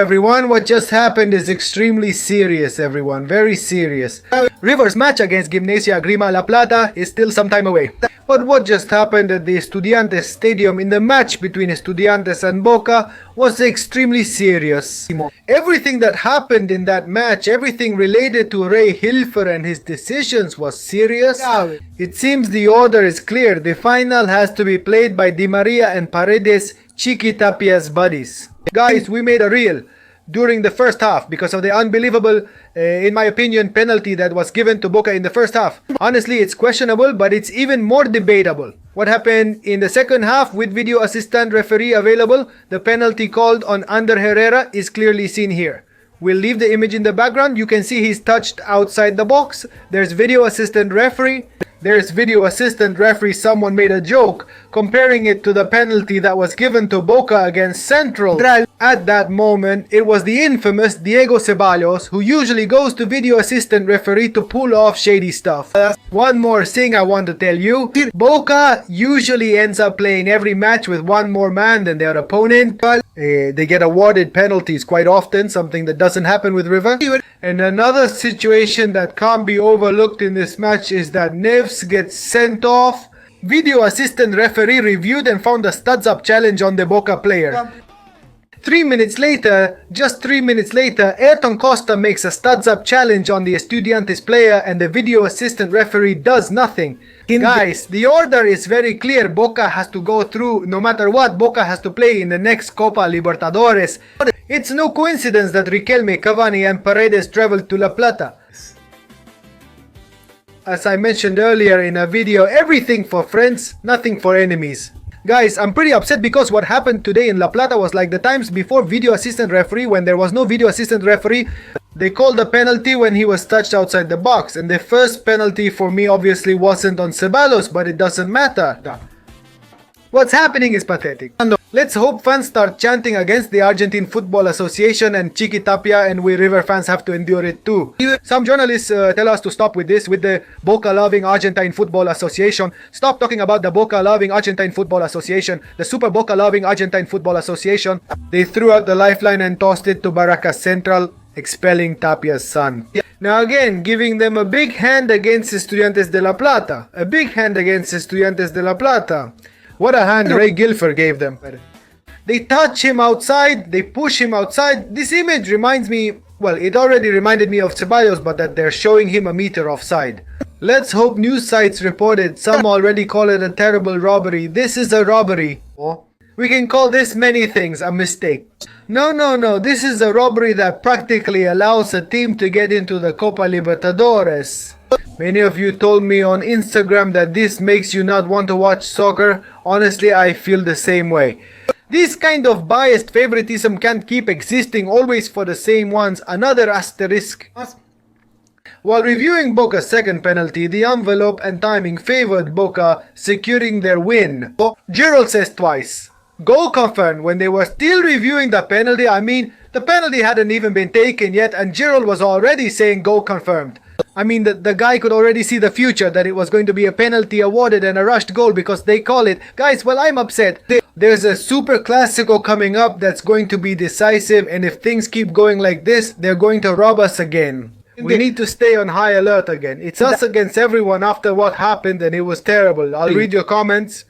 everyone, what just happened is extremely serious, everyone, very serious. River's match against Gimnasia Grima La Plata is still some time away. But what just happened at the Estudiantes stadium in the match between Estudiantes and Boca was extremely serious. Everything that happened in that match, everything related to Ray Hilfer and his decisions was serious. It seems the order is clear. The final has to be played by Di Maria and Paredes, Chiqui Tapia's buddies. Guys, we made a reel during the first half because of the unbelievable, in my opinion, penalty that was given to Boca in the first half. Honestly, it's questionable, but it's even more debatable. What happened in the second half with video assistant referee available, the penalty called on Ander Herrera is clearly seen here. We'll leave the image in the background. You can see he's touched outside the box. There's video assistant referee. There's video assistant referee. Someone made a joke comparing it to the penalty that was given to Boca against Central. At that moment, it was the infamous Diego Ceballos who usually goes to video assistant referee to pull off shady stuff. One more thing I want to tell you. Boca usually ends up playing every match with one more man than their opponent. They get awarded penalties quite often, something that doesn't happen with River. And another situation that can't be overlooked in this match is that Neves gets sent off. Video assistant referee reviewed and found a studs up challenge on the Boca player. 3 minutes later, just 3 minutes later, Ayrton Costa makes a studs up challenge on the Estudiantes player and the video assistant referee does nothing. Guys, the order is very clear. Boca has to go through, no matter what, Boca has to play in the next Copa Libertadores. It's no coincidence that Riquelme, Cavani and Paredes traveled to La Plata. As I mentioned earlier in a video, everything for friends, nothing for enemies. Guys, I'm pretty upset because what happened today in La Plata was like the times before video assistant referee, when there was no video assistant referee. They called the penalty when he was touched outside the box, and the first penalty for me obviously wasn't on Ceballos, but it doesn't matter. What's happening is pathetic. Let's hope fans start chanting against the Argentine Football Association and Chiqui Tapia, and we River fans have to endure it too. Some journalists tell us to stop with this, with the Boca-loving Argentine Football Association. Stop talking about the Boca-loving Argentine Football Association, the Super Boca-loving Argentine Football Association. They threw out the lifeline and tossed it to Barracas Central, expelling Tapia's son. Now again, giving them a big hand against Estudiantes de La Plata. A big hand against Estudiantes de La Plata. What a hand Ray Gilfer gave them. They touch him outside, they push him outside. This image reminds me, well, it already reminded me of Ceballos, but that they're showing him a meter offside. Let's hope news sites reported. Some already call it a terrible robbery. This is a robbery. We can call this many things, a mistake. No, this is a robbery that practically allows a team to get into the Copa Libertadores. Many of you told me on Instagram that this makes you not want to watch soccer. Honestly, I feel the same way. This kind of biased favoritism can't keep existing always for the same ones. Another asterisk. While reviewing Boca's second penalty, the envelope and timing favored Boca, securing their win. Gerald says twice. Goal confirmed. When they were still reviewing the penalty, I mean, the penalty hadn't even been taken yet and Gerald was already saying goal confirmed. I mean, the guy could already see the future, that it was going to be a penalty awarded and a rushed goal because they call it. Guys, well, I'm upset. There's a Super Classico coming up that's going to be decisive, and if things keep going like this, they're going to rob us again. We need to stay on high alert again. It's us against everyone after what happened, and it was terrible. I'll read your comments.